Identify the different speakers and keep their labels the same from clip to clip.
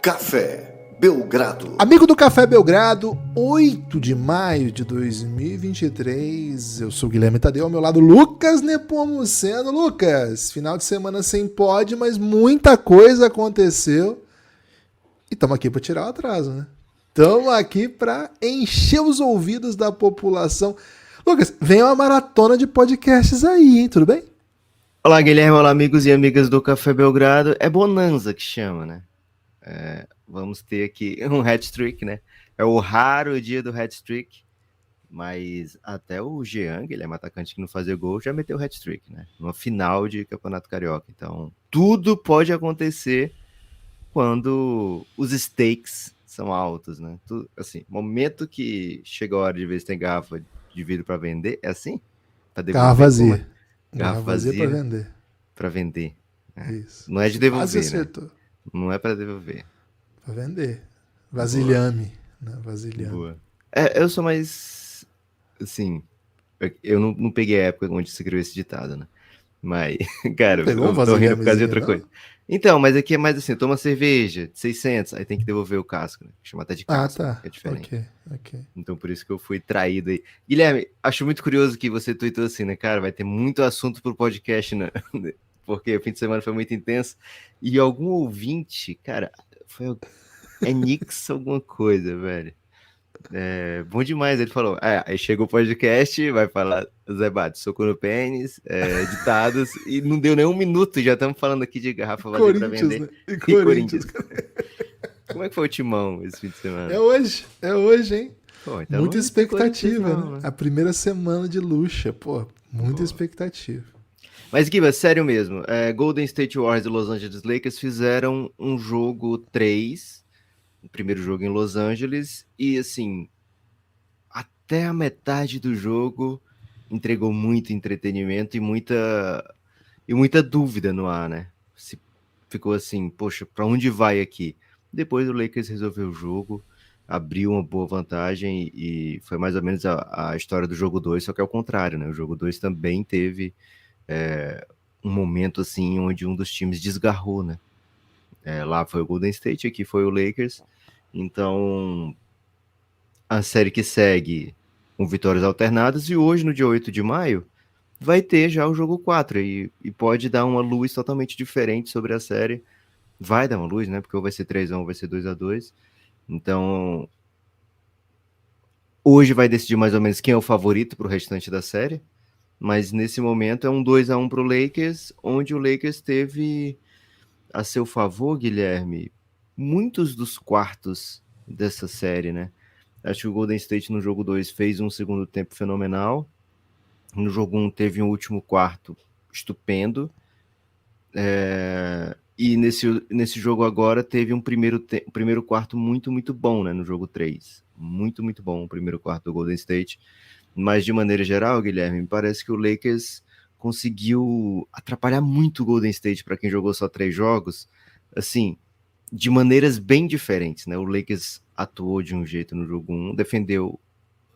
Speaker 1: Café Belgrado.
Speaker 2: Amigo do Café Belgrado, 8 de maio de 2023. Eu sou o Guilherme Tadeu, ao meu lado Lucas Nepomuceno. Lucas, final de semana sem pod, mas muita coisa aconteceu. E estamos aqui para tirar o atraso, né? Estamos aqui para encher os ouvidos da população. Lucas, vem uma maratona de podcasts aí, hein? Tudo bem?
Speaker 3: Olá, Guilherme. Olá, amigos e amigas do Café Belgrado. É Bonanza que chama, né? Vamos ter aqui um hat-trick, né? É o raro dia do hat-trick, mas até o Jean, Guilherme, atacante que não fazia gol, já meteu hat-trick, né? Numa final de Campeonato Carioca. Então, tudo pode acontecer quando os stakes são altos, né? Tudo, assim, momento que chega a hora de ver se tem garrafa de vidro para vender, é assim?
Speaker 2: Garrafa vazia.
Speaker 3: Garrafa vazia
Speaker 2: para vender.
Speaker 3: Para vender. Né?
Speaker 2: Isso.
Speaker 3: Não é de devolver,
Speaker 2: quase acertou.
Speaker 3: Né? Não é para devolver.
Speaker 2: Para vender. Vasilhame. Né? Vasilhame.
Speaker 3: Boa. Eu sou mais, assim, eu não peguei a época onde se criou esse ditado, né? Mas, cara, eu tô rindo por causa de outra coisa. Então, mas aqui é mais assim, toma cerveja de 600, aí tem que devolver o casco, né? Chama até de casco,
Speaker 2: tá.
Speaker 3: Que é diferente.
Speaker 2: Ok.
Speaker 3: Então, por isso que eu fui traído aí. Guilherme, acho muito curioso que você tweetou assim, né, cara? Vai ter muito assunto pro podcast, né? Porque o fim de semana foi muito intenso. E algum ouvinte, cara, é Nix alguma coisa, velho. Bom demais, ele falou. Aí chegou o podcast, vai falar Zé Bate, soco no pênis, ditados, e não deu nem um minuto, já estamos falando aqui de garrafa vazia pra vender.
Speaker 2: Né?
Speaker 3: E Corinthians. Como é que foi o Timão esse fim de semana?
Speaker 2: É hoje, hein?
Speaker 3: Pô, então
Speaker 2: muita expectativa,
Speaker 3: não,
Speaker 2: né? A primeira semana de luxa, pô, muita expectativa.
Speaker 3: Mas, Guiba, sério mesmo, Golden State Warriors e Los Angeles Lakers fizeram um jogo 3, o primeiro jogo em Los Angeles, e assim, até a metade do jogo entregou muito entretenimento e muita dúvida no ar, né? Ficou assim, poxa, para onde vai aqui? Depois o Lakers resolveu o jogo, abriu uma boa vantagem e foi mais ou menos a história do jogo 2, só que é o contrário, né? O jogo 2 também teve um momento assim onde um dos times desgarrou, né? Lá foi o Golden State, aqui foi o Lakers. Então, a série que segue com vitórias alternadas, e hoje, no dia 8 de maio, vai ter já o jogo 4, e pode dar uma luz totalmente diferente sobre a série. Vai dar uma luz, né? Porque ou vai ser 3-1 ou vai ser 2-2. Então, hoje vai decidir mais ou menos quem é o favorito para o restante da série. Mas nesse momento é um 2-1 para o Lakers, onde o Lakers teve a seu favor, Guilherme, muitos dos quartos dessa série, né? Acho que o Golden State no jogo 2 fez um segundo tempo fenomenal. No jogo 1 teve um último quarto estupendo. E nesse jogo agora teve um primeiro quarto muito, muito bom, né? No jogo 3. Muito, muito bom o primeiro quarto do Golden State. Mas de maneira geral, Guilherme, me parece que o Lakers conseguiu atrapalhar muito o Golden State para quem jogou só 3 jogos, assim, de maneiras bem diferentes, né? O Lakers atuou de um jeito no jogo 1, defendeu,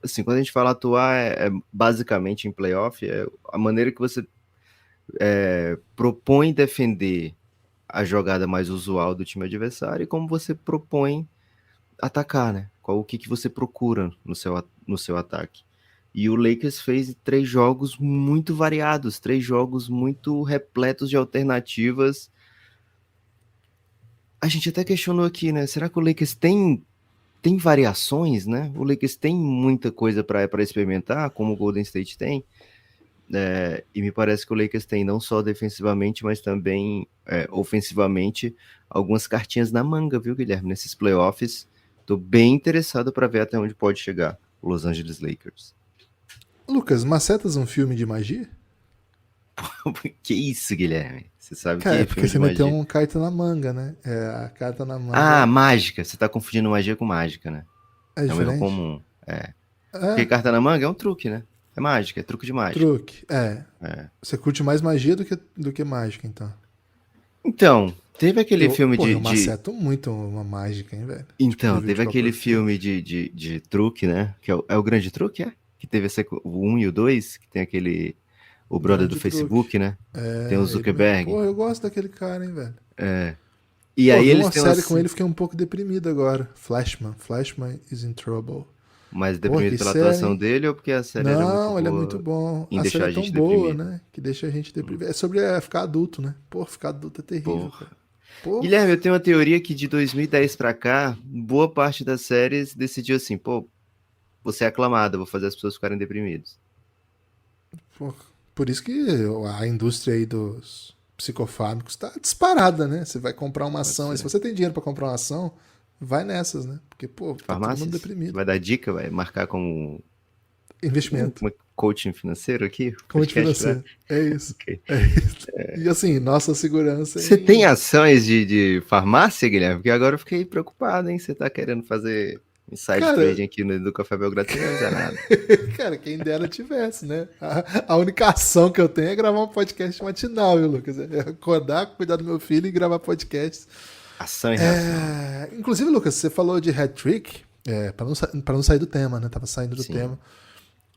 Speaker 3: assim, quando a gente fala atuar, basicamente em playoff, a maneira que você propõe defender a jogada mais usual do time adversário e como você propõe atacar, né? O que você procura no seu ataque. E o Lakers fez 3 jogos muito variados, 3 jogos muito repletos de alternativas. A gente até questionou aqui, né? Será que o Lakers tem variações, né? O Lakers tem muita coisa para experimentar, como o Golden State tem. E me parece que o Lakers tem não só defensivamente, mas também ofensivamente algumas cartinhas na manga, viu, Guilherme? Nesses playoffs, tô bem interessado para ver até onde pode chegar o Los Angeles Lakers.
Speaker 2: Lucas, Macetas é um filme de magia?
Speaker 3: Que isso, Guilherme? Você sabe
Speaker 2: Cara,
Speaker 3: que
Speaker 2: é porque
Speaker 3: filme
Speaker 2: você
Speaker 3: de
Speaker 2: meteu
Speaker 3: magia...
Speaker 2: uma carta na manga, né? A carta na manga.
Speaker 3: mágica. Você tá confundindo magia com mágica, né?
Speaker 2: É
Speaker 3: um erro
Speaker 2: diferente?
Speaker 3: comum. Porque carta na manga é um truque, né? É mágica, é truque de mágica.
Speaker 2: Truque, Você curte mais magia do que mágica, então.
Speaker 3: Então, teve aquele filme
Speaker 2: eu maceto muito uma mágica, hein, velho?
Speaker 3: Então, teve aquele filme de truque, né? Que é o Grande Truque, é? Que teve o 1 e o 2, que tem aquele... O brother do Facebook, truque, né? Tem o Zuckerberg.
Speaker 2: Eu gosto daquele cara, hein, velho?
Speaker 3: E aí
Speaker 2: vi
Speaker 3: eles
Speaker 2: uma
Speaker 3: têm
Speaker 2: série com ele e fiquei um pouco deprimido agora. Flashman is in trouble.
Speaker 3: mais
Speaker 2: Porra,
Speaker 3: deprimido
Speaker 2: que
Speaker 3: pela
Speaker 2: série,
Speaker 3: atuação
Speaker 2: hein?
Speaker 3: dele ou porque a série era muito
Speaker 2: Não, ele é muito
Speaker 3: boa
Speaker 2: bom.
Speaker 3: em
Speaker 2: A série
Speaker 3: deixar
Speaker 2: é
Speaker 3: a
Speaker 2: tão
Speaker 3: gente
Speaker 2: boa,
Speaker 3: deprimido?
Speaker 2: né? Que deixa a gente deprimido. É sobre ficar adulto, né? Porra, ficar adulto é terrível,
Speaker 3: Porra.
Speaker 2: cara. Porra.
Speaker 3: Guilherme, eu tenho uma teoria que de 2010 pra cá, boa parte das séries decidiu assim, pô, você é aclamado, eu vou fazer as pessoas ficarem deprimidas.
Speaker 2: Porra. Por isso que a indústria aí dos psicofármacos tá disparada, né? Você vai comprar uma
Speaker 3: Pode
Speaker 2: ação, e se
Speaker 3: ser.
Speaker 2: você tem dinheiro pra comprar uma ação, vai nessas, né? Porque, pô, tá todo mundo
Speaker 3: Farmácias? Você
Speaker 2: deprimido.
Speaker 3: vai dar dica, vai marcar como
Speaker 2: Investimento.
Speaker 3: um coaching financeiro aqui?
Speaker 2: Coach
Speaker 3: Podcast, né?
Speaker 2: financeiro. É isso.
Speaker 3: Ok.
Speaker 2: É isso. E assim, nossa segurança
Speaker 3: Você tem
Speaker 2: em.
Speaker 3: ações de farmácia, Guilherme? Porque agora eu fiquei preocupado, hein? Você tá querendo fazer inside
Speaker 2: Cara,
Speaker 3: trading aqui do Café Belgrado sem me avisar nada.
Speaker 2: cara, quem dera tivesse, né? A única ação que eu tenho é gravar um podcast matinal, viu, Lucas? É acordar, cuidar do meu filho e gravar podcast.
Speaker 3: Ação e reação.
Speaker 2: Inclusive, Lucas, você falou de hat-trick, pra não sair do tema, né? Tava saindo do
Speaker 3: Sim.
Speaker 2: tema.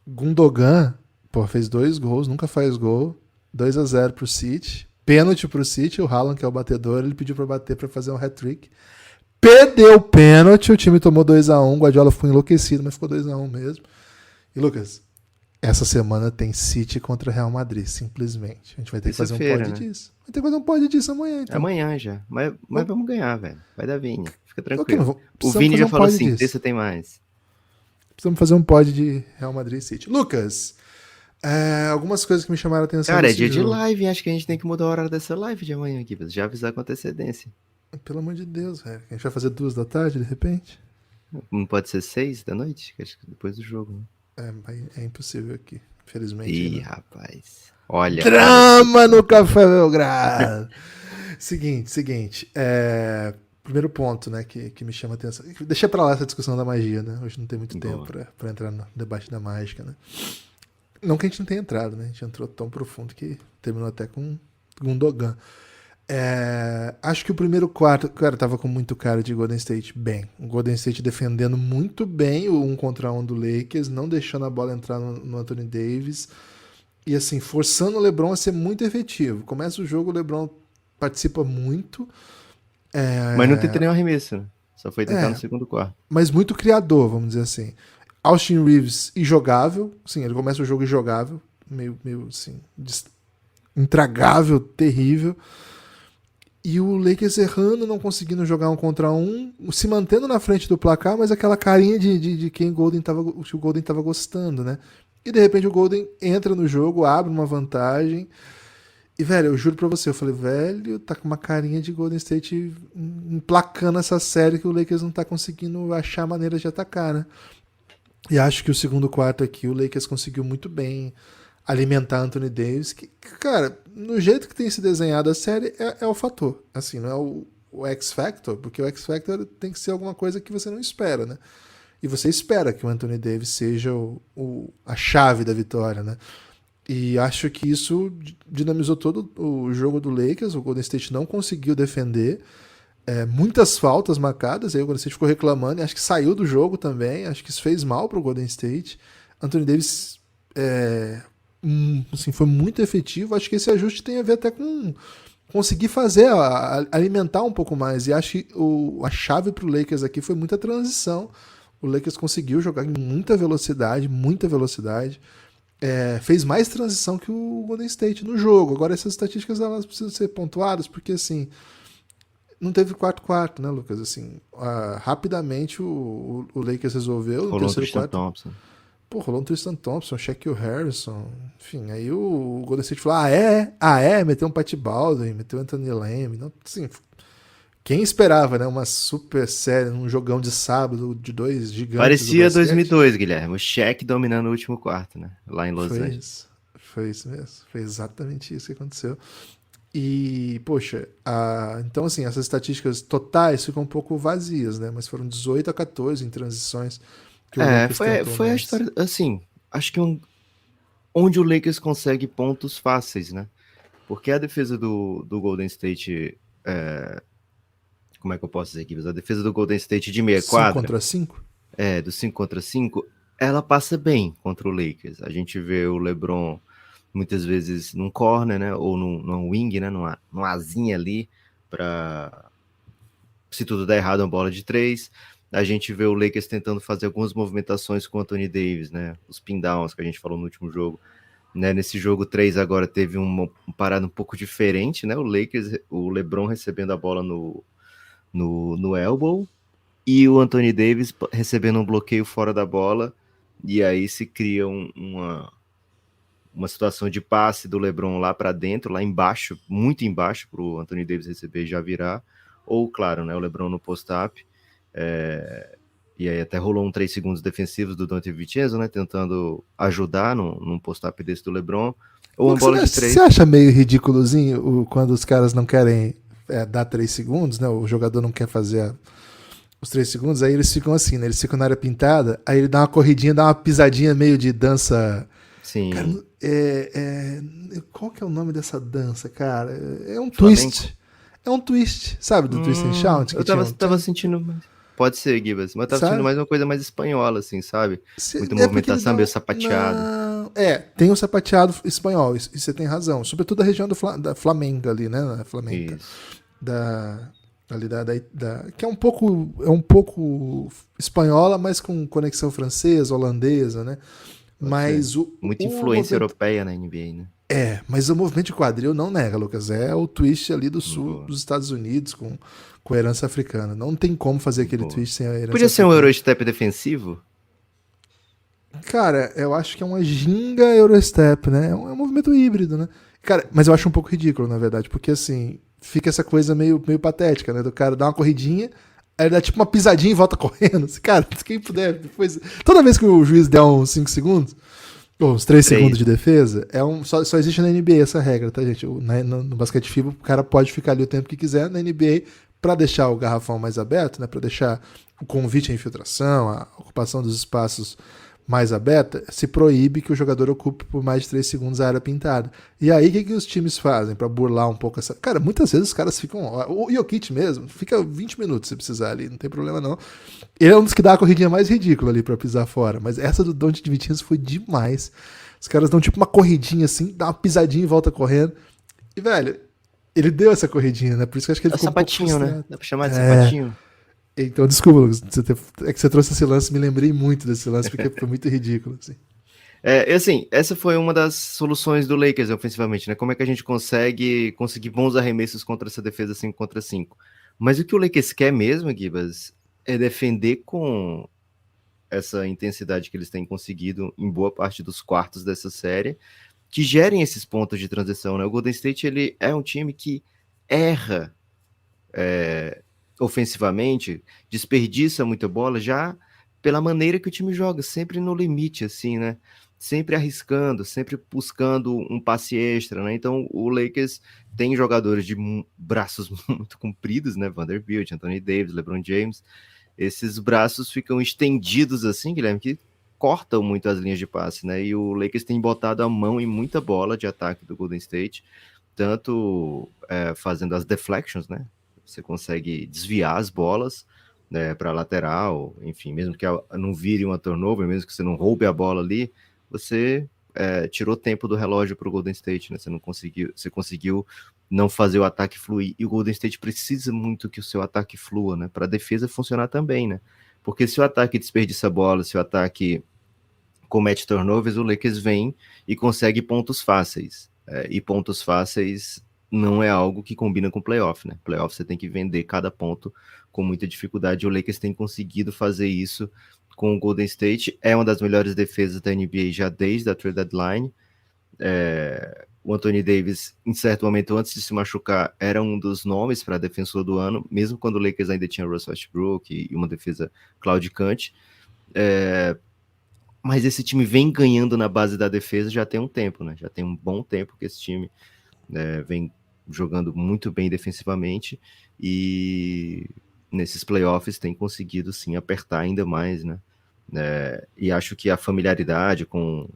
Speaker 2: Gundogan, pô, fez 2 gols, nunca faz gol. 2-0 pro City. Pênalti pro City, o Haaland, que é o batedor, ele pediu pra bater pra fazer um hat-trick. Perdeu o pênalti, o time tomou 2-1, o Guardiola ficou enlouquecido, mas ficou 2-1 mesmo. E, Lucas, essa semana tem City contra Real Madrid, simplesmente. A gente vai ter que fazer um
Speaker 3: Terça-feira,
Speaker 2: pod
Speaker 3: né?
Speaker 2: disso. Vai ter que fazer um pod disso amanhã,
Speaker 3: É
Speaker 2: então.
Speaker 3: amanhã já. Mas vamos ganhar, velho. Vai dar Vini. Fica
Speaker 2: Ok,
Speaker 3: tranquilo. O
Speaker 2: precisamos
Speaker 3: Vini
Speaker 2: fazer
Speaker 3: já
Speaker 2: um
Speaker 3: falou
Speaker 2: pod
Speaker 3: assim,
Speaker 2: disso.
Speaker 3: terça tem mais.
Speaker 2: Precisamos fazer um pod de Real Madrid e City. Lucas, algumas coisas que me chamaram a atenção
Speaker 3: Cara, é
Speaker 2: desse
Speaker 3: dia de
Speaker 2: jogo.
Speaker 3: live, hein? Acho que a gente tem que mudar o horário dessa live de amanhã aqui, já avisar com antecedência.
Speaker 2: Pelo amor de Deus, velho. A gente vai fazer 2 da tarde, de repente?
Speaker 3: Não pode ser 6 da noite? Acho que depois do jogo, né?
Speaker 2: É impossível aqui, infelizmente.
Speaker 3: Ih,
Speaker 2: Né?
Speaker 3: rapaz. Olha.
Speaker 2: Drama no Café Belgrado! Seguinte. Primeiro ponto, né, que me chama a atenção. Deixa pra lá essa discussão da magia, né? Hoje não tem muito tempo pra entrar no debate da mágica, né? Não que a gente não tenha entrado, né? A gente entrou tão profundo que terminou até com Gundogan. Acho que o primeiro quarto, cara, tava com muito cara de Golden State bem. O Golden State defendendo muito bem o 1 contra 1 do Lakers, não deixando a bola entrar no Anthony Davis. E assim, forçando o LeBron a ser muito efetivo. Começa o jogo, o LeBron participa muito.
Speaker 3: Mas não tenta nenhum arremesso, né? Só foi tentar no segundo quarto.
Speaker 2: Mas muito criador, vamos dizer assim. Austin Reeves injogável. Sim, ele começa o jogo injogável. Meio assim, intragável, terrível. E o Lakers errando, não conseguindo jogar 1 contra 1, se mantendo na frente do placar, mas aquela carinha de quem o Golden tava gostando, né? E de repente o Golden entra no jogo, abre uma vantagem. E, velho, eu juro pra você, eu falei, velho, tá com uma carinha de Golden State emplacando essa série que o Lakers não tá conseguindo achar maneiras de atacar, né? E acho que o segundo quarto aqui, o Lakers conseguiu muito bem alimentar Anthony Davis, que, cara, no jeito que tem se desenhado a série, é o fator. Assim, não é o X-Factor, porque o X-Factor tem que ser alguma coisa que você não espera, né? E você espera que o Anthony Davis seja a chave da vitória, né? E acho que isso dinamizou todo o jogo do Lakers. O Golden State não conseguiu defender. Muitas faltas marcadas. Aí o Golden State ficou reclamando. E acho que saiu do jogo também. Acho que isso fez mal pro Golden State. Anthony Davis assim, foi muito efetivo. Acho que esse ajuste tem a ver até com conseguir alimentar um pouco mais. E acho que a chave pro Lakers aqui foi muita transição. O Lakers conseguiu jogar em muita velocidade. Fez mais transição que o Golden State no jogo. Agora essas estatísticas elas precisam ser pontuadas, porque assim, não teve quarto, né, Lucas? Assim, rapidamente o Lakers resolveu no
Speaker 3: Rolou um
Speaker 2: terceiro quarto.
Speaker 3: Thompson.
Speaker 2: Pô, rolou um Tristan Thompson, Shaquille Harrison, enfim, aí o Golden State falou, meteu um Pat Baldwin, meteu Anthony Lamb, não, assim, quem esperava, né, uma super série, um jogão de sábado de 2 gigantes.
Speaker 3: Parecia 2002, Guilherme, o Shaq dominando o último quarto, né, lá em Los Angeles.
Speaker 2: Foi isso mesmo, foi exatamente isso que aconteceu. E, poxa, então assim, essas estatísticas totais ficam um pouco vazias, né, mas foram 18-14 em transições.
Speaker 3: Foi a história, assim, acho que onde o Lakers consegue pontos fáceis, né? Porque a defesa do Golden State, como é que eu posso dizer aqui? A defesa do Golden State de meia quadra...
Speaker 2: 5 contra 5?
Speaker 3: Do 5 contra 5, ela passa bem contra o Lakers. A gente vê o LeBron muitas vezes num corner, né? Ou num wing, né? Numa asinha ali, para se tudo der errado, uma bola de 3. A gente vê o Lakers tentando fazer algumas movimentações com o Anthony Davis, né? Os pin downs que a gente falou no último jogo. Né, nesse jogo 3 agora teve uma parada um pouco diferente, né? O LeBron recebendo a bola no elbow e o Anthony Davis recebendo um bloqueio fora da bola, e aí se cria uma situação de passe do LeBron lá para dentro, lá embaixo, muito embaixo, para o Anthony Davis receber e já virar, ou claro, né, o LeBron no post-up, e aí até rolou 3 segundos defensivos do Donte Vincenzo, né, tentando ajudar num post-up desse do LeBron, ou uma bola de 3.
Speaker 2: Você acha meio ridículozinho quando os caras não querem dar 3 segundos, né, o jogador não quer fazer os 3 segundos, aí eles ficam assim, né, eles ficam na área pintada, aí ele dá uma corridinha, dá uma pisadinha meio de dança...
Speaker 3: Sim.
Speaker 2: Cara, qual que é o nome dessa dança, cara? É um
Speaker 3: Flamengo?
Speaker 2: twist. É um twist, sabe? Do Twist and Shout.
Speaker 3: Eu tava sentindo... Pode ser, Gibas, mas eu tava sentindo mais uma coisa mais espanhola, assim, sabe? Muita movimentação, meio sapateado.
Speaker 2: Tem o sapateado espanhol, e você tem razão. Sobretudo a região da Flamenga ali, né? Flamenga. Que é um pouco espanhola, mas com conexão francesa, holandesa, né? Mas
Speaker 3: muita influência europeia na NBA, né?
Speaker 2: Mas o movimento de quadril não nega, Lucas. É o twist ali do sul dos Estados Unidos com herança africana. Não tem como fazer aquele twist sem a herança
Speaker 3: Podia ser
Speaker 2: africana.
Speaker 3: um Eurostep defensivo?
Speaker 2: Cara, eu acho que é uma ginga Eurostep, né? É um movimento híbrido, né? Cara, mas eu acho um pouco ridículo, na verdade, porque assim, fica essa coisa meio patética, né? Do cara dar uma corridinha, aí ele dá tipo uma pisadinha e volta correndo. Cara, quem puder, depois... Toda vez que o juiz der uns 5 segundos, ou uns 3 segundos de defesa, só existe na NBA essa regra, tá, gente? No basquete FIBA, o cara pode ficar ali o tempo que quiser. Na NBA, para deixar o garrafão mais aberto, né? Para deixar o convite à infiltração, a ocupação dos espaços mais aberta, se proíbe que o jogador ocupe por mais de 3 segundos a área pintada. E aí, o que os times fazem para burlar um pouco essa... Cara, muitas vezes os caras ficam... O Jokic mesmo, fica 20 minutos se precisar ali, não tem problema não. Ele é um dos que dá a corridinha mais ridícula ali para pisar fora, mas essa do Donte Vincenzo foi demais. Os caras dão tipo uma corridinha assim, dá uma pisadinha e volta correndo. E, velho, ele deu essa corridinha, né? Por isso que eu acho que ele ficou
Speaker 3: sapatinho,
Speaker 2: um pouco
Speaker 3: né? Dá pra chamar de sapatinho.
Speaker 2: Então, desculpa, Lucas, é que você trouxe esse lance, me lembrei muito desse lance, porque foi muito ridículo, assim.
Speaker 3: Assim, essa foi uma das soluções do Lakers ofensivamente, né? Como é que a gente conseguir bons arremessos contra essa defesa 5 contra 5? Mas o que o Lakers quer mesmo, Gibas, é defender com essa intensidade que eles têm conseguido em boa parte dos quartos dessa série, que gerem esses pontos de transição, né? O Golden State, ele é um time que erra ofensivamente, desperdiça muita bola já pela maneira que o time joga, sempre no limite, assim, né? Sempre arriscando, sempre buscando um passe extra, né? Então o Lakers tem jogadores de braços muito compridos, né? Vanderbilt, Anthony Davis, LeBron James. Esses braços ficam estendidos assim, Guilherme, que cortam muito as linhas de passe, né? E o Lakers tem botado a mão em muita bola de ataque do Golden State, tanto fazendo as deflections, né? Você consegue desviar as bolas, né, para lateral, enfim, mesmo que não vire uma turnover, mesmo que você não roube a bola ali, você tirou tempo do relógio para o Golden State, né? Você conseguiu não fazer o ataque fluir, e o Golden State precisa muito que o seu ataque flua, né, para a defesa funcionar também, né? Porque se o ataque desperdiça a bola, se o ataque comete turnovers, o Lakers vem e consegue pontos fáceis, e pontos fáceis não é algo que combina com playoff, né? Playoff você tem que vender cada ponto com muita dificuldade. O Lakers tem conseguido fazer isso com o Golden State. É uma das melhores defesas da NBA já desde a trade deadline. O Anthony Davis, em certo momento, antes de se machucar, era um dos nomes para defensor do ano, mesmo quando o Lakers ainda tinha Russell Westbrook e uma defesa claudicante. Mas esse time vem ganhando na base da defesa já tem um tempo, né? Já tem um bom tempo que esse time vem jogando muito bem defensivamente e nesses playoffs tem conseguido sim apertar ainda mais, né? E acho que a familiaridade com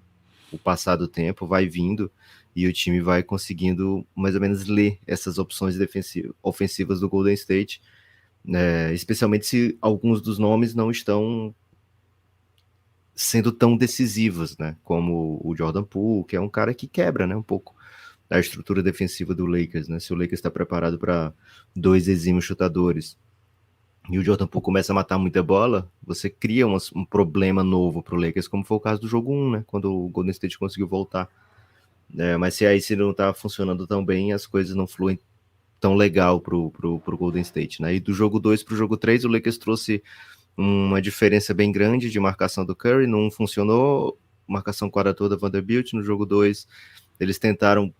Speaker 3: o passar do tempo vai vindo e o time vai conseguindo mais ou menos ler essas opções ofensivas do Golden State, especialmente se alguns dos nomes não estão sendo tão decisivos, né? Como o Jordan Poole, que é um cara que quebra, né, um pouco a estrutura defensiva do Lakers, né? Se o Lakers está preparado para 2 exímios chutadores e o Jordan Poole começa a matar muita bola, você cria um problema novo pro Lakers, como foi o caso do jogo 1, né? Quando o Golden State conseguiu voltar. Mas se não tá funcionando tão bem, as coisas não fluem tão legal pro Golden State, né? E do jogo 2 pro jogo 3, o Lakers trouxe uma diferença bem grande de marcação do Curry, não funcionou, marcação quadra toda Vanderbilt. No jogo 2, eles tentaram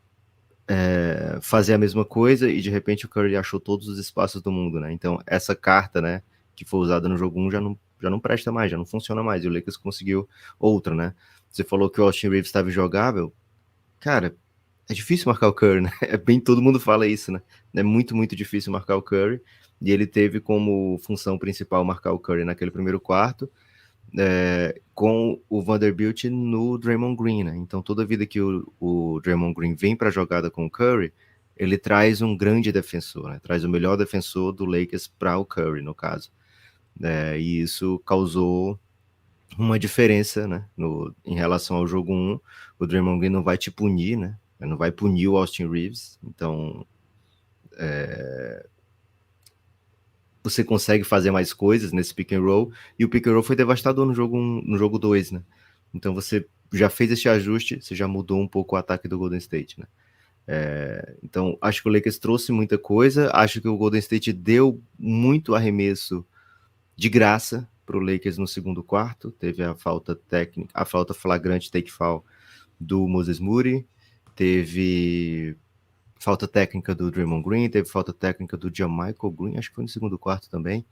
Speaker 3: fazer a mesma coisa e de repente o Curry achou todos os espaços do mundo, né? Então essa carta, né, que foi usada no jogo 1 já não presta mais, já não funciona mais, e o Lakers conseguiu outra, né? Você falou que o Austin Reeves estava jogável, cara, é difícil marcar o Curry, né? Todo mundo fala isso, né? É muito, muito difícil marcar o Curry, e ele teve como função principal marcar o Curry naquele primeiro quarto, com o Vanderbilt no Draymond Green, né? Então toda vida que o Draymond Green vem para a jogada com o Curry, ele traz um grande defensor, né? Traz o melhor defensor do Lakers para o Curry, no caso. E isso causou uma diferença, né? Em relação ao jogo 1, o Draymond Green não vai te punir, né? Não vai punir o Austin Reeves, então você consegue fazer mais coisas nesse pick and roll, e o pick and roll foi devastador no jogo 1, no jogo 2, né? Então você já fez esse ajuste, você já mudou um pouco o ataque do Golden State, né? Então acho que o Lakers trouxe muita coisa, acho que o Golden State deu muito arremesso de graça para o Lakers no segundo quarto, teve a falta técnica, a falta flagrante take foul do Moses Moody, teve falta técnica do Draymond Green, teve falta técnica do Jamichael Green, acho que foi no segundo quarto também.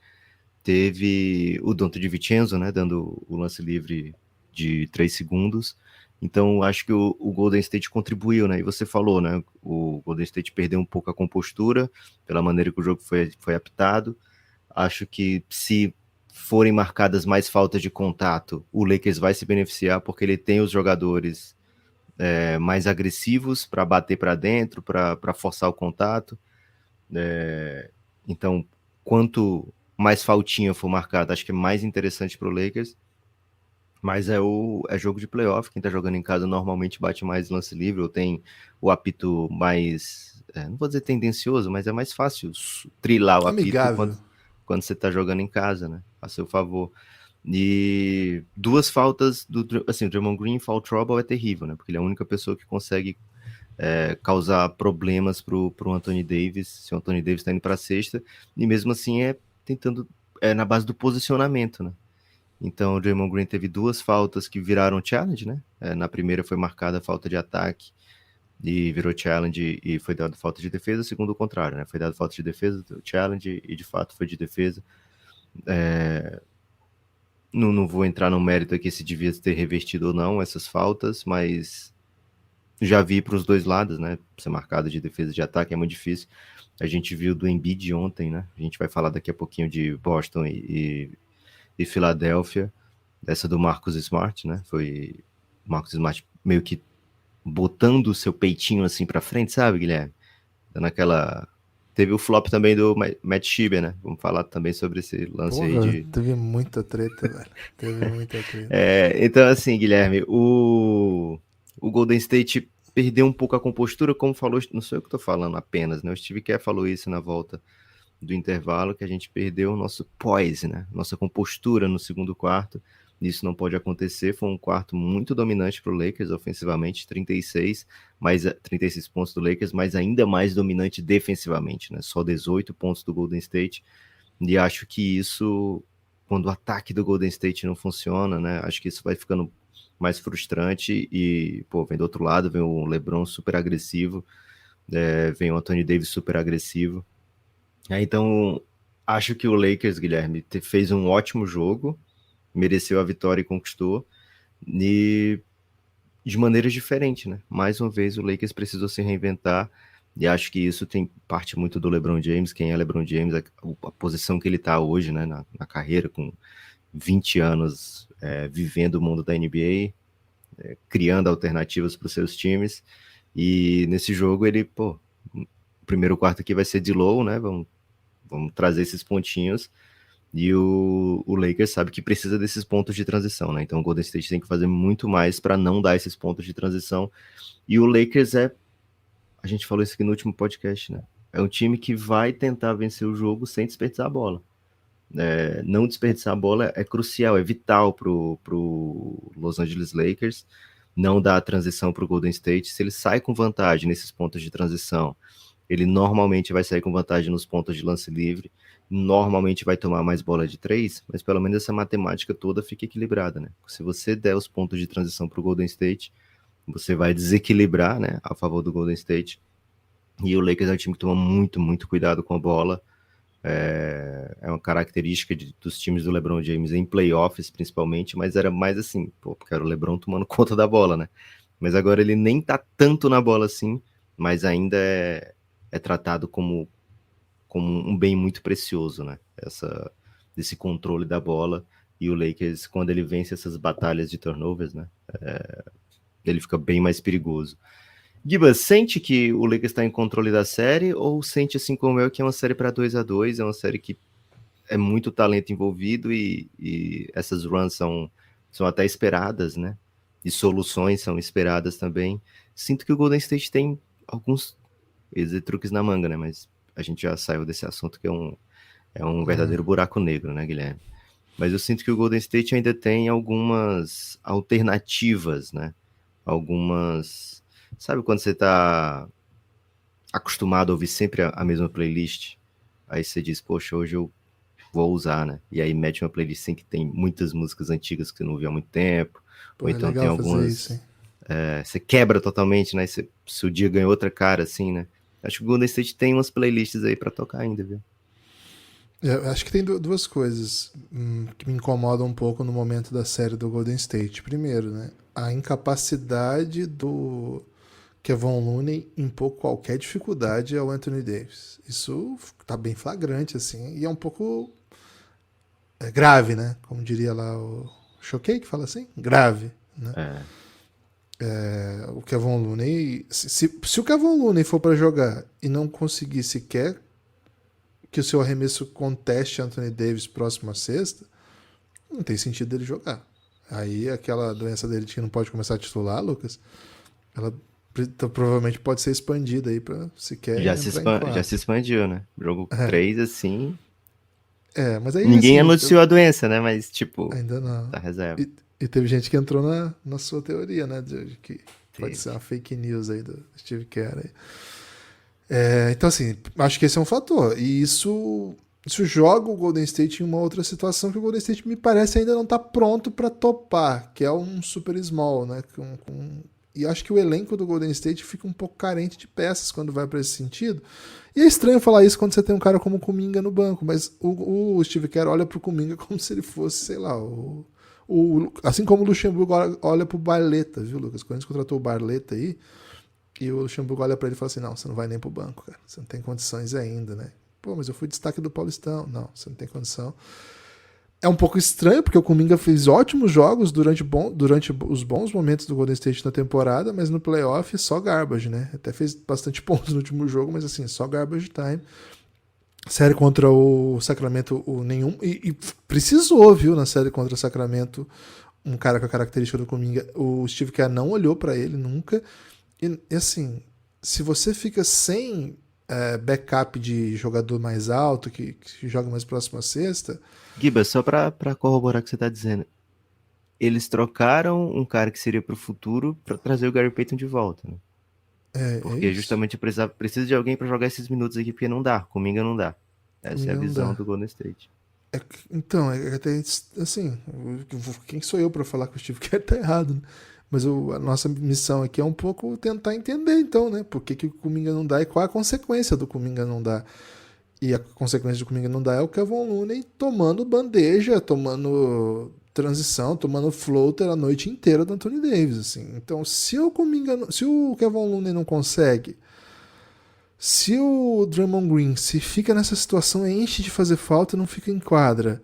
Speaker 3: Teve o Donte DiVincenzo, né, dando o lance livre de 3 segundos. Então, acho que o Golden State contribuiu, né? E você falou, né? O Golden State perdeu um pouco a compostura pela maneira que o jogo foi apitado. Acho que se forem marcadas mais faltas de contato, o Lakers vai se beneficiar, porque ele tem os jogadores mais agressivos para bater para dentro, para forçar o contato. Então, quanto mais faltinha for marcada, acho que é mais interessante para o Lakers. Mas é jogo de playoff, quem tá jogando em casa normalmente bate mais lance livre, ou tem o apito mais, não vou dizer tendencioso, mas é mais fácil trilar o apito
Speaker 2: Amigável.
Speaker 3: quando você tá jogando em casa, né? A seu favor. E duas faltas assim, o Draymond Green em foul trouble é terrível, né? Porque ele é a única pessoa que consegue causar problemas pro Anthony Davis, se o Anthony Davis tá indo pra cesta, e mesmo assim tentando, na base do posicionamento, né? Então o Draymond Green teve duas faltas que viraram challenge, né? Na primeira foi marcada a falta de ataque e virou challenge e foi dado falta de defesa, segundo o contrário, né? Foi dado falta de defesa, challenge e de fato foi de defesa. Não vou entrar no mérito aqui se devia ter revertido ou não essas faltas, mas já vi para os dois lados, né? Ser marcado de defesa e de ataque é muito difícil. A gente viu do Embiid ontem, né? A gente vai falar daqui a pouquinho de Boston e Filadélfia, dessa do Marcus Smart, né? Foi Marcus Smart meio que botando o seu peitinho assim para frente, sabe, Guilherme? Dando aquela. Teve o flop também do Matt Schieber, né? Vamos falar também sobre esse lance aí
Speaker 2: Porra,
Speaker 3: de.
Speaker 2: teve muita treta, velho. Teve muita treta.
Speaker 3: Então, assim, Guilherme, o Golden State perdeu um pouco a compostura, como falou, não sou eu que tô falando apenas, né? O Steve Kerr falou isso na volta do intervalo, que a gente perdeu o nosso poise, né? Nossa compostura no segundo quarto. Isso não pode acontecer. Foi um quarto muito dominante para o Lakers ofensivamente, 36 pontos do Lakers, mas ainda mais dominante defensivamente, né? Só 18 pontos do Golden State. E acho que isso, quando o ataque do Golden State não funciona, né? Acho que isso vai ficando mais frustrante. E, pô, vem do outro lado, vem o LeBron super agressivo, vem o Anthony Davis super agressivo. Então, acho que o Lakers, Guilherme, fez um ótimo jogo, mereceu a vitória e conquistou, e de maneiras diferentes, né? Mais uma vez, o Lakers precisou se reinventar, e acho que isso tem parte muito do LeBron James, quem é LeBron James, a posição que ele está hoje, né, na carreira, com 20 anos, vivendo o mundo da NBA, criando alternativas para os seus times, e nesse jogo ele, pô, o primeiro quarto aqui vai ser de low, né? Vamos trazer esses pontinhos. E o Lakers sabe que precisa desses pontos de transição, né? Então o Golden State tem que fazer muito mais para não dar esses pontos de transição. E o Lakers a gente falou isso aqui no último podcast, né? É um time que vai tentar vencer o jogo sem desperdiçar a bola. Não desperdiçar a bola é crucial, é vital pro Los Angeles Lakers não dar a transição pro Golden State. Se ele sai com vantagem nesses pontos de transição, ele normalmente vai sair com vantagem nos pontos de lance livre, normalmente vai tomar mais bola de 3, mas pelo menos essa matemática toda fica equilibrada, né? Se você der os pontos de transição pro Golden State, você vai desequilibrar, né, a favor do Golden State. E o Lakers é um time que toma muito, muito cuidado com a bola. É uma característica dos times do LeBron James em playoffs, principalmente, mas era mais assim, porque era o LeBron tomando conta da bola, né? Mas agora ele nem tá tanto na bola assim, mas ainda é tratado como um bem muito precioso, né? Desse controle da bola. E o Lakers, quando ele vence essas batalhas de turnovers, né? Ele fica bem mais perigoso. Gibas, sente que o Lakers está em controle da série ou sente assim como eu que é uma série para 2-2, é uma série que é muito talento envolvido e essas runs são até esperadas, né? E soluções são esperadas também. Sinto que o Golden State tem alguns truques na manga, né? Mas a gente já saiu desse assunto que é um verdadeiro buraco negro, né, Guilherme? Mas eu sinto que o Golden State ainda tem algumas alternativas, né? Algumas... Sabe quando você tá acostumado a ouvir sempre a mesma playlist? Aí você diz, poxa, hoje eu vou usar, né? E aí mete uma playlist assim, que tem muitas músicas antigas que você não ouviu há muito tempo. Ou então tem algumas... Isso, você quebra totalmente, né? Se o dia ganha outra cara, assim, né? Acho que o Golden State tem umas playlists aí pra tocar ainda, viu?
Speaker 2: Eu acho que tem duas coisas que me incomodam um pouco no momento da série do Golden State. Primeiro, né? A incapacidade do Kevon Looney impor qualquer dificuldade ao Anthony Davis. Isso tá bem flagrante, assim, e é um pouco grave, né? Como diria lá o Choquei, que fala assim? Grave, né? O Kevon Looney... Se o Kevon Looney for para jogar e não conseguir sequer que o seu arremesso conteste Anthony Davis próximo à sexta, não tem sentido dele jogar. Aí aquela doença dele que não pode começar a titular, Lucas, ela provavelmente pode ser expandida aí para sequer
Speaker 3: já se expandiu, né? Jogo 3, assim...
Speaker 2: mas aí,
Speaker 3: ninguém
Speaker 2: assim,
Speaker 3: anunciou a doença, né? Mas, tipo,
Speaker 2: ainda não.
Speaker 3: Tá reserva.
Speaker 2: E teve gente que entrou na sua teoria, né? De que pode ser uma fake news aí do Steve Kerr aí. Então, assim, acho que esse é um fator. E isso joga o Golden State em uma outra situação que o Golden State me parece ainda não está pronto para topar, que é um super small, né? E acho que o elenco do Golden State fica um pouco carente de peças quando vai para esse sentido. E é estranho falar isso quando você tem um cara como o Kuminga no banco, mas o Steve Kerr olha pro Kuminga como se ele fosse, sei lá, assim como o Luxemburgo olha pro Barletta, viu, Lucas? Quando a gente contratou o Barletta aí, e o Luxemburgo olha pra ele e fala assim, não, você não vai nem pro banco, cara. Você não tem condições ainda, né? Pô, mas eu fui destaque do Paulistão. Não, você não tem condição. É um pouco estranho, porque o Kuminga fez ótimos jogos durante os bons momentos do Golden State na temporada, mas no playoff só garbage, né? Até fez bastante pontos no último jogo, mas assim, só garbage time. Série contra o Sacramento, nenhum. E precisou, viu, na série contra o Sacramento, um cara com a característica do Kuminga. O Steve Kerr não olhou pra ele nunca. E assim, se você fica sem backup de jogador mais alto, que joga mais próximo à cesta...
Speaker 3: Giba, só pra corroborar o que você tá dizendo, eles trocaram um cara que seria pro futuro pra trazer o Gary Payton de volta, né? Porque justamente precisa de alguém pra jogar esses minutos aqui, porque não dá, Kuminga não dá. Essa é a visão do Golden State.
Speaker 2: Então, até assim, quem sou eu pra falar que o Steve Kerr tá errado, né? Mas a nossa missão aqui é um pouco tentar entender, então, né? Por que o Kuminga não dá e qual a consequência do Kuminga não dar. E a consequência do Kuminga não dá é o Kevon Looney tomando bandeja, tomando transição, tomando floater a noite inteira do Anthony Davis, assim. Então, se o Kevon Looney não consegue, se o Draymond Green se fica nessa situação, enche de fazer falta e não fica em quadra,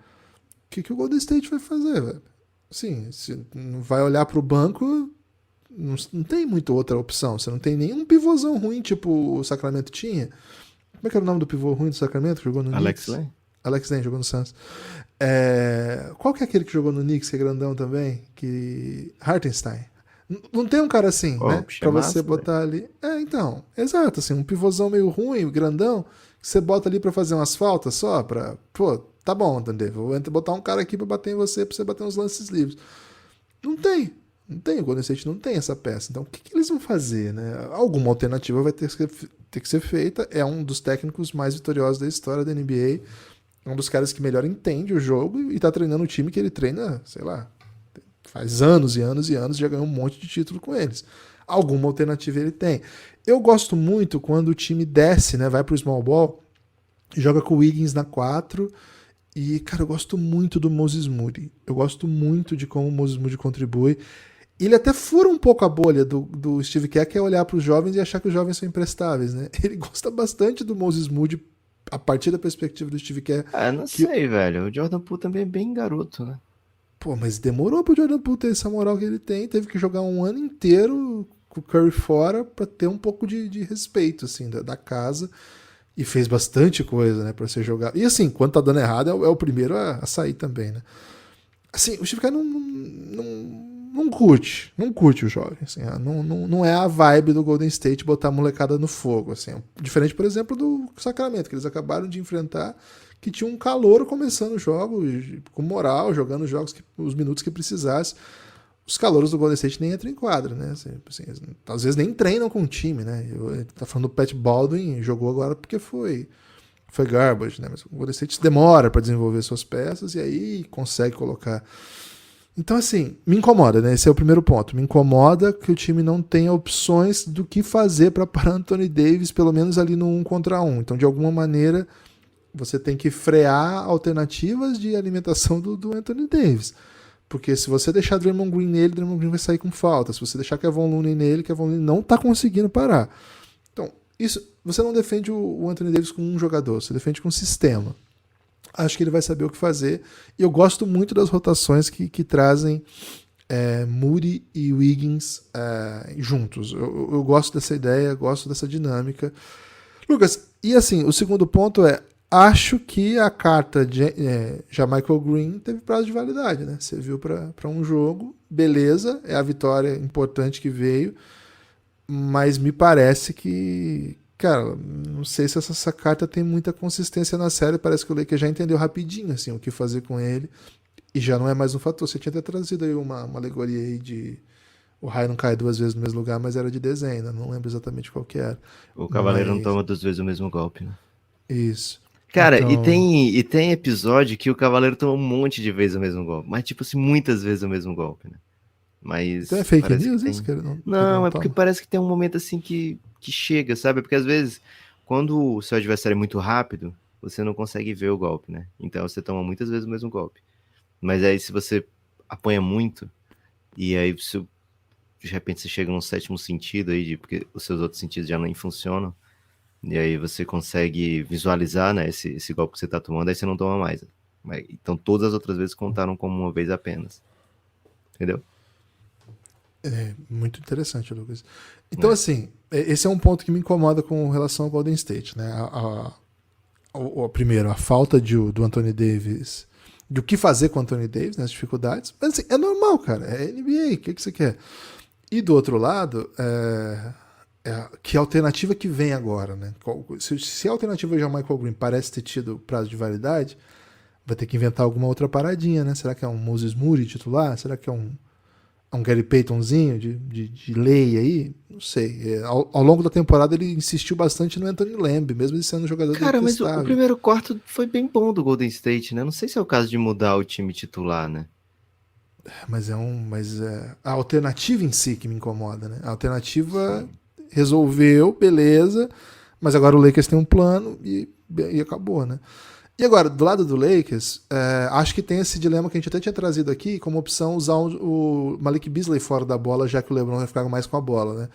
Speaker 2: o que o Golden State vai fazer, velho? Sim, você vai olhar pro banco, não tem muita outra opção. Você não tem nenhum pivôzão ruim, tipo o Sacramento tinha. Como é que era o nome do pivô ruim do Sacramento? Jogou no
Speaker 3: Alex
Speaker 2: Knicks?
Speaker 3: Len?
Speaker 2: Alex Len, jogou no Suns. Qual que é aquele que jogou no Knicks, que é grandão também? Hartenstein. Não tem um cara assim, né? Pra você botar ali. Então, exato, assim, um pivôzão meio ruim, grandão, que você bota ali pra fazer umas faltas só, tá bom, entendeu? Vou botar um cara aqui pra bater em você, pra você bater uns lances livres. Não tem. Não tem, o Golden State não tem essa peça. Então, o que eles vão fazer, né? Alguma alternativa vai ter que ser feita. É um dos técnicos mais vitoriosos da história da NBA. É um dos caras que melhor entende o jogo e tá treinando o time que ele treina, sei lá, faz anos e anos e anos, já ganhou um monte de título com eles. Alguma alternativa ele tem. Eu gosto muito quando o time desce, né? Vai pro small ball, joga com o Wiggins na 4. E, cara, eu gosto muito do Moses Moody. Eu gosto muito de como o Moses Moody contribui. Ele até fura um pouco a bolha do Steve Kerr, que é olhar para os jovens e achar que os jovens são imprestáveis, né? Ele gosta bastante do Moses Moody a partir da perspectiva do Steve Kerr.
Speaker 3: Não sei, velho. O Jordan Poole também é bem garoto, né?
Speaker 2: Pô, mas demorou pro Jordan Poole ter essa moral que ele tem. Teve que jogar um ano inteiro com o Curry fora para ter um pouco de respeito, assim, da casa. E fez bastante coisa, né, pra ser jogado. E assim, quando tá dando errado, é o primeiro a sair também, né? Assim, o Steve Kerr não curte o jovem. Assim, não é a vibe do Golden State botar a molecada no fogo. Assim. Diferente, por exemplo, do Sacramento, que eles acabaram de enfrentar, que tinha um calouro começando o jogo, com moral, jogando os minutos que precisasse. Os calouros do Golden State nem entram em quadra, né? Assim, às vezes nem treinam com o time, né? Tá falando do Pat Baldwin, jogou agora porque foi garbage, né? Mas o Golden State demora para desenvolver suas peças e aí consegue colocar. Então, assim, me incomoda, né? Esse é o primeiro ponto. Me incomoda que o time não tenha opções do que fazer para parar Anthony Davis, pelo menos ali no 1 contra 1. Então, de alguma maneira, você tem que frear alternativas de alimentação do Anthony Davis. Porque se você deixar Draymond Green nele, Draymond Green vai sair com falta. Se você deixar Kevon Looney nele, Kevon Looney não está conseguindo parar. Então, isso, você não defende o Anthony Davis com um jogador, você defende com um sistema. Acho que ele vai saber o que fazer. E eu gosto muito das rotações que trazem Moody e Wiggins juntos. Eu gosto dessa ideia, gosto dessa dinâmica. Lucas, e assim, o segundo ponto acho que a carta de Michael Green teve prazo de validade, né? Você viu para um jogo, beleza, é a vitória importante que veio, mas me parece que, cara, não sei se essa carta tem muita consistência na série, parece que o Lakers já entendeu rapidinho assim, o que fazer com ele, e já não é mais um fator. Você tinha até trazido aí uma alegoria aí de o raio não cai 2 vezes no mesmo lugar, mas era de desenho, né? Não lembro exatamente qual que era.
Speaker 3: O cavaleiro não toma 2 vezes o mesmo golpe, né?
Speaker 2: Isso.
Speaker 3: Cara, então... e tem episódio que o cavaleiro toma um monte de vezes o mesmo golpe. Mas, tipo assim, muitas vezes o mesmo golpe, né? Mas.
Speaker 2: Então é fake news isso, cara?
Speaker 3: Não, é porque parece que tem um momento assim que chega, sabe? Porque às vezes, quando o seu adversário é muito rápido, você não consegue ver o golpe, né? Então você toma muitas vezes o mesmo golpe. Mas aí se você apanha muito, e aí de repente você chega num 7º sentido aí, porque os seus outros sentidos já nem funcionam. E aí você consegue visualizar, né, esse golpe que você tá tomando, aí você não toma mais. Então todas as outras vezes contaram como uma vez apenas. Entendeu?
Speaker 2: É muito interessante, Lucas. Então, assim, esse é um ponto que me incomoda com relação ao Golden State, né? Primeiro, a falta do Anthony Davis, de o que fazer com o Anthony Davis, né, as dificuldades. Mas assim, é normal, cara. É NBA, o que você quer? E do outro lado, que alternativa que vem agora, né? Se a alternativa já Michael Green parece ter tido prazo de validade, vai ter que inventar alguma outra paradinha, né? Será que é um Moses Moody titular? Será que é um Gary Paytonzinho de lei aí? Não sei. Ao longo da temporada ele insistiu bastante no Anthony Lamb, mesmo ele sendo um jogador
Speaker 3: detestável. Cara, mas o primeiro quarto foi bem bom do Golden State, né? Não sei se é o caso de mudar o time titular, né?
Speaker 2: Mas a alternativa em si que me incomoda, né? A alternativa resolveu, beleza, mas agora o Lakers tem um plano e acabou, né? E agora, do lado do Lakers, acho que tem esse dilema que a gente até tinha trazido aqui, como opção usar o Malik Beasley fora da bola, já que o LeBron vai ficar mais com a bola, né?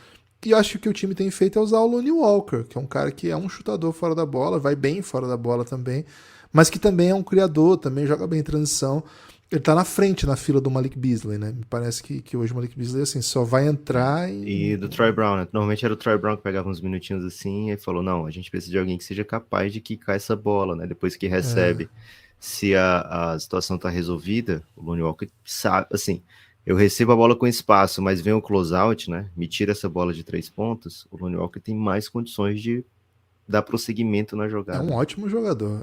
Speaker 2: E acho que o que o time tem feito é usar o Lonnie Walker, que é um cara que é um chutador fora da bola, vai bem fora da bola também, mas que também é um criador, também joga bem em transição. Ele tá na frente na fila do Malik Beasley, né? Me parece que hoje o Malik Beasley assim, só vai entrar
Speaker 3: e do Troy Brown, né? Normalmente era o Troy Brown que pegava uns minutinhos assim e falou, não, a gente precisa de alguém que seja capaz de quicar essa bola, né? Depois que recebe. Se a situação tá resolvida, o Lonnie Walker sabe, assim, eu recebo a bola com espaço, mas vem o closeout, né? Me tira essa bola de 3 pontos, o Lonnie Walker tem mais condições de dar prosseguimento na
Speaker 2: É
Speaker 3: jogada.
Speaker 2: um ótimo jogador,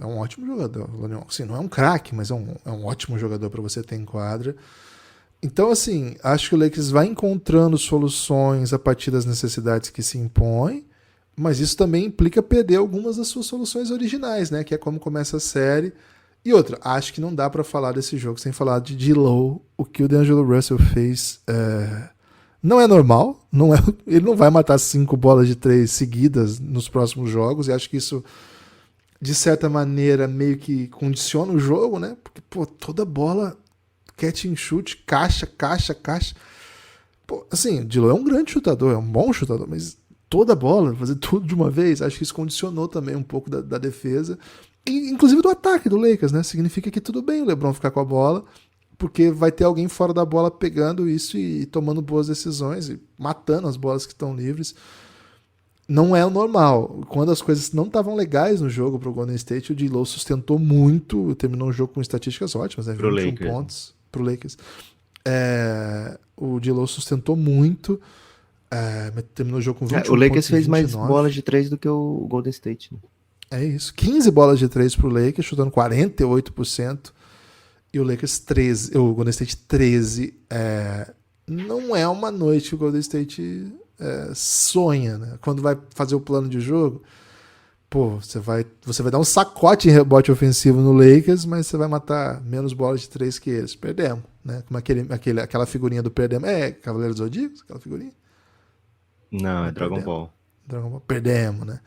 Speaker 2: Assim, não é um craque, mas é um ótimo jogador para você ter em quadra. Então, assim, acho que o Lakers vai encontrando soluções a partir das necessidades que se impõem, mas isso também implica perder algumas das suas soluções originais, né? Que é como começa a série. E outra, acho que não dá pra falar desse jogo sem falar de D-Lo. O que o D'Angelo Russell fez não é normal. Ele não vai matar 5 bolas de 3 seguidas nos próximos jogos. E acho que isso, de certa maneira, meio que condiciona o jogo, né? Porque, pô, toda bola, catch and shoot, caixa. Pô, assim, o D-Lo é um grande chutador, é um bom chutador, mas toda bola, fazer tudo de uma vez, acho que isso condicionou também um pouco da defesa. E, inclusive do ataque do Lakers, né? Significa que tudo bem o LeBron ficar com a bola, porque vai ter alguém fora da bola pegando isso e tomando boas decisões e matando as bolas que estão livres. Não é o normal. Quando as coisas não estavam legais no jogo pro Golden State, o D-Lo sustentou muito, terminou o jogo com estatísticas ótimas, né?
Speaker 3: Pro
Speaker 2: 21
Speaker 3: Lakers.
Speaker 2: pontos pro Lakers. O D-Lo sustentou muito, terminou o jogo com 21
Speaker 3: O Lakers
Speaker 2: pontos e
Speaker 3: fez mais
Speaker 2: 29.
Speaker 3: bolas de 3 do que o Golden State. Né?
Speaker 2: É isso. 15 bolas de 3 pro Lakers, chutando 48%. E o Lakers 13. O Golden State 13. Não é uma noite que o Golden State sonha, né? Quando vai fazer o plano de jogo, pô, você vai dar um sacote em rebote ofensivo no Lakers, mas você vai matar menos bolas de 3 que eles. Perdemos, né? Como aquela figurinha do perdemos. Cavaleiro dos Zodíacos? Aquela figurinha?
Speaker 3: Não, é Dragon
Speaker 2: Perdemos.
Speaker 3: Ball.
Speaker 2: Perdemos, né?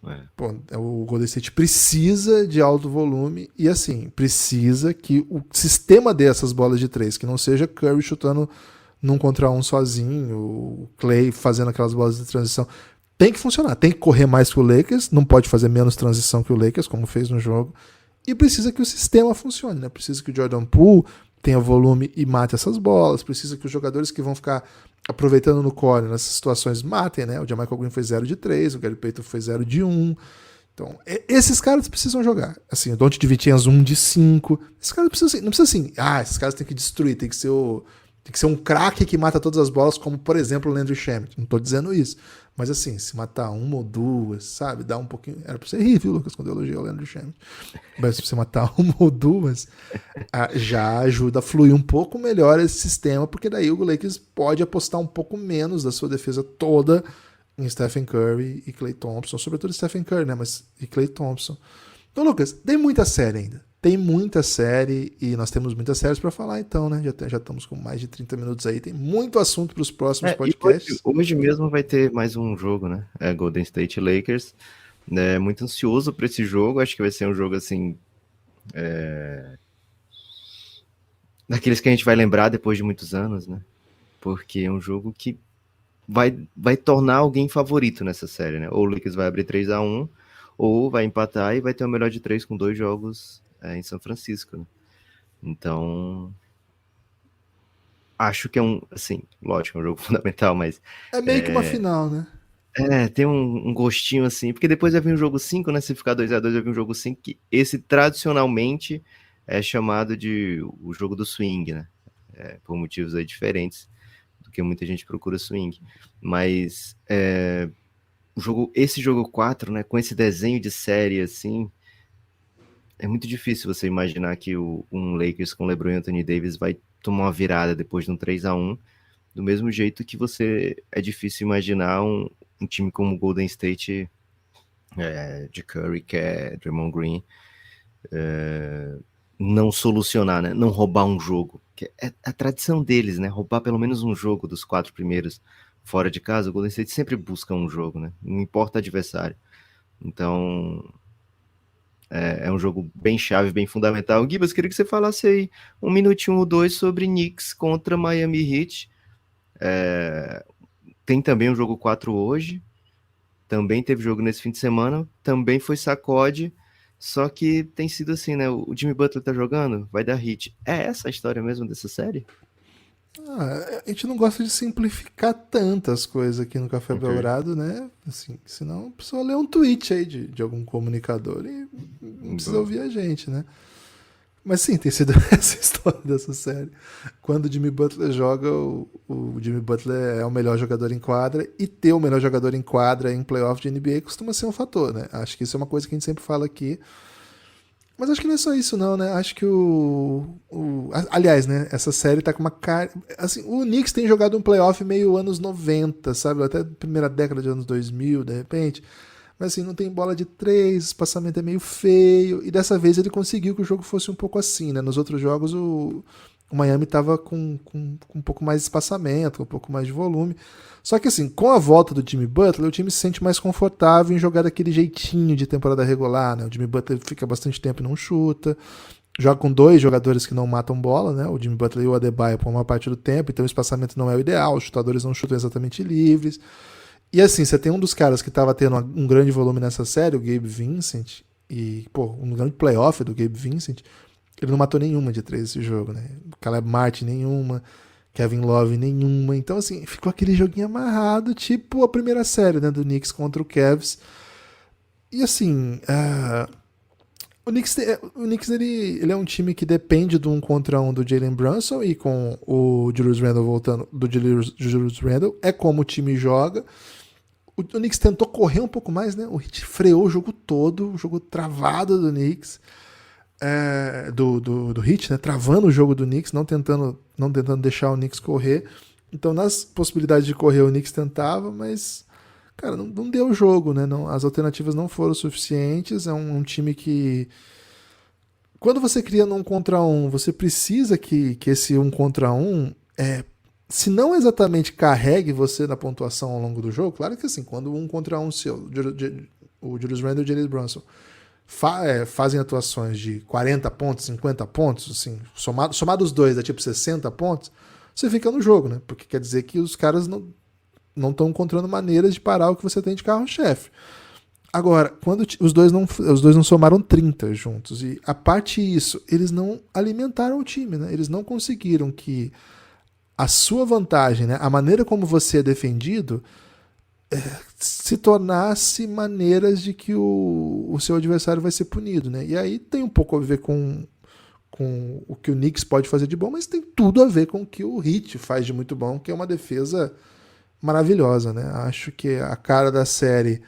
Speaker 3: É.
Speaker 2: Pô, o Golden State precisa de alto volume e, assim, precisa que o sistema dessas bolas de 3, que não seja Curry chutando num contra um sozinho, o Clay fazendo aquelas bolas de transição, tem que funcionar, tem que correr mais que o Lakers, não pode fazer menos transição que o Lakers, como fez no jogo, e precisa que o sistema funcione, né? Precisa que o Jordan Poole tenha volume e mate essas bolas, precisa que os jogadores que vão ficar aproveitando no core nessas situações matem, né? O Jamichael Green foi 0 de 3, o Gary Payton foi 0 de 1. Então, esses caras precisam jogar. Assim, o Don't Divincenzo 1 de 5. Esses caras precisam, não precisa assim, esses caras têm que destruir, tem que ser um craque que mata todas as bolas, como, por exemplo, o Landry Shamet. Não tô dizendo isso. Mas, assim, se matar uma ou duas, sabe? Dá um pouquinho... Era pra você rir, viu, Lucas, quando eu elogiei o Landry Shamet. Mas se você matar uma ou duas, já ajuda a fluir um pouco melhor esse sistema, porque daí o Lakers pode apostar um pouco menos da sua defesa toda em Stephen Curry e Klay Thompson. Sobretudo Stephen Curry, né? Mas e Klay Thompson. Então, Lucas, tem muita série ainda. Tem muita série e nós temos muitas séries para falar então, né? Já estamos com mais de 30 minutos aí. Tem muito assunto para os próximos podcasts.
Speaker 3: Hoje mesmo vai ter mais um jogo, né? Golden State Lakers. Muito ansioso para esse jogo. Acho que vai ser um jogo assim... daqueles que a gente vai lembrar depois de muitos anos, né? Porque é um jogo que vai tornar alguém favorito nessa série, né? Ou o Lakers vai abrir 3-1, ou vai empatar e vai ter o melhor de 3 com 2 jogos em São Francisco, né? Então, acho que é assim, lógico, é um jogo fundamental, mas...
Speaker 2: É meio que uma final, né?
Speaker 3: Tem um gostinho assim, porque depois vai vir um jogo 5, né? Se ficar 2-2, vai vir um jogo 5, que esse tradicionalmente é chamado de o jogo do swing, né? Por motivos aí diferentes do que muita gente procura swing. Mas esse jogo 4, né? Com esse desenho de série assim, é muito difícil você imaginar que um Lakers com LeBron e Anthony Davis vai tomar uma virada depois de um 3-1, do mesmo jeito que é difícil imaginar um time como o Golden State, de Curry, Draymond Green, não solucionar, né? Não roubar um jogo. Que é a tradição deles, né? Roubar pelo menos um jogo dos 4 primeiros fora de casa. O Golden State sempre busca um jogo, né? Não importa o adversário. Então, é um jogo bem chave, bem fundamental. Gibas, queria que você falasse aí 1 minutinho ou 2 sobre Knicks contra Miami Heat. Tem também um jogo 4 hoje. Também teve jogo nesse fim de semana. Também foi sacode. Só que tem sido assim, né? O Jimmy Butler tá jogando, vai dar hit. É essa a história mesmo dessa série?
Speaker 2: A gente não gosta de simplificar tantas coisas aqui no Café
Speaker 3: Ok.
Speaker 2: Belgrado, né? Assim, senão a pessoa lê um tweet aí de algum comunicador e não precisa ouvir a gente, né? Mas sim, tem sido essa história dessa série. Quando o Jimmy Butler joga, o Jimmy Butler é o melhor jogador em quadra, e ter o melhor jogador em quadra em playoff de NBA costuma ser um fator, né? Acho que isso é uma coisa que a gente sempre fala aqui. Mas acho que não é só isso, não, né? Acho que aliás, né? Essa série tá com uma cara. Assim, o Knicks tem jogado um playoff meio anos 90, sabe? Até primeira década de anos 2000, de repente. Mas assim, não tem bola de três, o espaçamento é meio feio. E dessa vez ele conseguiu que o jogo fosse um pouco assim, né? Nos outros jogos o Miami tava com um pouco mais de espaçamento, com um pouco mais de volume. Só que assim, com a volta do Jimmy Butler, o time se sente mais confortável em jogar daquele jeitinho de temporada regular, né? O Jimmy Butler fica bastante tempo e não chuta. Joga com dois jogadores que não matam bola, né? O Jimmy Butler e o Adebayo por uma parte do tempo, então o espaçamento não é o ideal, os chutadores não chutam exatamente livres. E assim, você tem um dos caras que estava tendo um grande volume nessa série, o Gabe Vincent, e, pô, um grande playoff do Gabe Vincent, ele não matou nenhuma de três esse jogo, né? Caleb Martin nenhuma, Kevin Love nenhuma. Então, assim, ficou aquele joguinho amarrado, tipo a primeira série, né, do Knicks contra o Cavs. E assim, o Knicks ele é um time que depende do 1 contra 1 do Jalen Brunson, e com o Julius Randle voltando do Julius Randle, é como o time joga. O Knicks tentou correr um pouco mais, né? O Heat freou o jogo todo, o jogo travado do Knicks, do Heat, né? Travando o jogo do Knicks, não tentando deixar o Knicks correr. Então, nas possibilidades de correr, o Knicks tentava, mas, cara, não deu o jogo, né? Não, as alternativas não foram suficientes. É um time que, quando você cria no 1 contra 1, você precisa que esse 1 contra 1 se não exatamente carregue você na pontuação ao longo do jogo. Claro que assim, quando o 1 contra 1 seu, o Julius Randle e o Jalen Brunson fazem atuações de 40 pontos, 50 pontos, assim, somado os dois, é tipo 60 pontos, você fica no jogo, né? Porque quer dizer que os caras não estão encontrando maneiras de parar o que você tem de carro-chefe. Agora, quando os dois não somaram 30 juntos, e a parte disso, eles não alimentaram o time, né? Eles não conseguiram que a sua vantagem, né, a maneira como você é defendido, se tornasse maneiras de que o seu adversário vai ser punido, né? E aí tem um pouco a ver com o que o Knicks pode fazer de bom, mas tem tudo a ver com o que o Heat faz de muito bom, que é uma defesa maravilhosa, né? Acho que a cara da série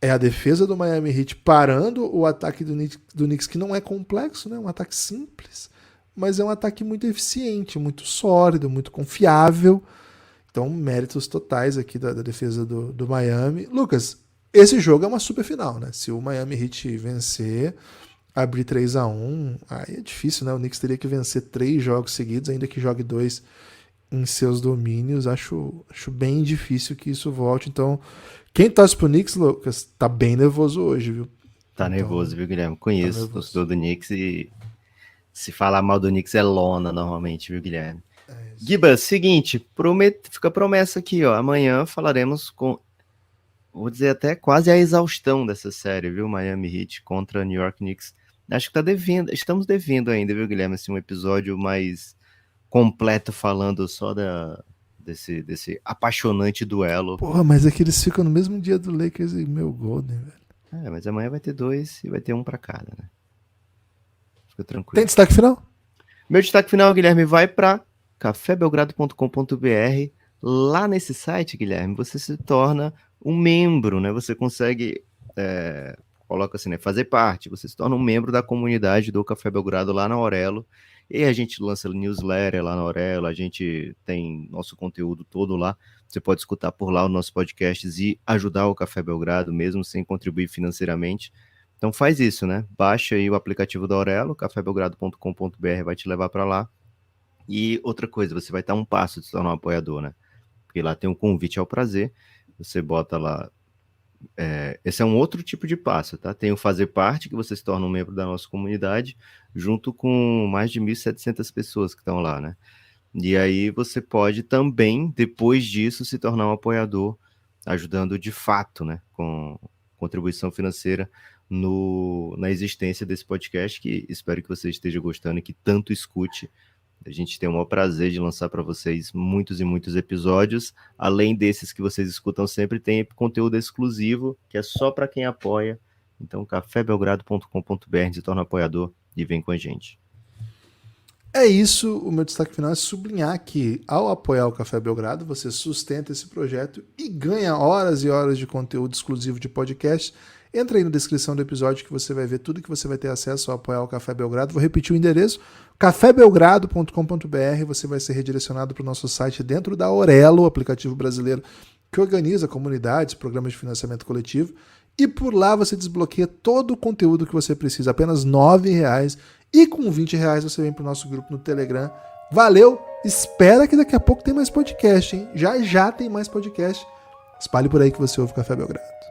Speaker 2: é a defesa do Miami Heat parando o ataque do Knicks, que não é complexo, né? Um ataque simples, mas é um ataque muito eficiente, muito sólido, muito confiável. Então, méritos totais aqui da defesa do Miami. Lucas, esse jogo é uma super final, né? Se o Miami Heat vencer, abrir 3-1, aí é difícil, né? O Knicks teria que vencer 3 jogos seguidos, ainda que jogue 2 em seus domínios. Acho bem difícil que isso volte. Então, quem torce pro Knicks, Lucas, tá bem nervoso hoje, viu?
Speaker 3: Tá nervoso, viu, Guilherme? Conheço o torcedor do Knicks e se falar mal do Knicks é lona normalmente, viu, Guilherme? Giba, seguinte, fica a promessa aqui, ó. Amanhã falaremos com, vou dizer até quase a exaustão dessa série, viu? Miami Heat contra New York Knicks. Acho que estamos devendo ainda, viu, Guilherme? Assim, um episódio mais completo falando só desse apaixonante duelo.
Speaker 2: Porra, mas é que eles ficam no mesmo dia do Lakers e meu Golden, velho.
Speaker 3: Mas amanhã vai ter 2 e vai ter 1 para cada, né? Fica tranquilo.
Speaker 2: Tem destaque final?
Speaker 3: Meu destaque final, Guilherme, vai para cafébelgrado.com.br. Lá nesse site, Guilherme, você se torna um membro, né? Você consegue, coloca assim, né? Fazer parte. Você se torna um membro da comunidade do Café Belgrado lá na Aurelo. E a gente lança newsletter lá na Aurelo, a gente tem nosso conteúdo todo lá. Você pode escutar por lá os nossos podcasts e ajudar o Café Belgrado, mesmo sem contribuir financeiramente. Então faz isso, né? Baixa aí o aplicativo da Aurelo, cafébelgrado.com.br, vai te levar para lá. E outra coisa, você vai estar um passo de se tornar um apoiador, né? Porque lá tem um convite ao prazer, você bota lá, esse é um outro tipo de passo, tá? Tem o fazer parte, que você se torna um membro da nossa comunidade, junto com mais de 1.700 pessoas que estão lá, né? E aí você pode também, depois disso, se tornar um apoiador, ajudando de fato, né? Com contribuição financeira na existência desse podcast, que espero que você esteja gostando e que tanto escute. A gente tem o maior prazer de lançar para vocês muitos e muitos episódios. Além desses que vocês escutam sempre, tem conteúdo exclusivo, que é só para quem apoia. Então, cafébelgrado.com.br, se torna apoiador e vem com a gente.
Speaker 2: É isso, o meu destaque final é sublinhar que, ao apoiar o Café Belgrado, você sustenta esse projeto e ganha horas e horas de conteúdo exclusivo de podcast. Entra aí na descrição do episódio que você vai ver tudo que você vai ter acesso ao apoiar o Café Belgrado. Vou repetir o endereço, cafébelgrado.com.br. Você vai ser redirecionado para o nosso site dentro da Aurelo, o aplicativo brasileiro que organiza comunidades, programas de financiamento coletivo. E por lá você desbloqueia todo o conteúdo que você precisa, apenas R$ 9,00. E com R$20 você vem para o nosso grupo no Telegram. Valeu! Espera que daqui a pouco tem mais podcast, hein? Já tem mais podcast. Espalhe por aí que você ouve Café Belgrado.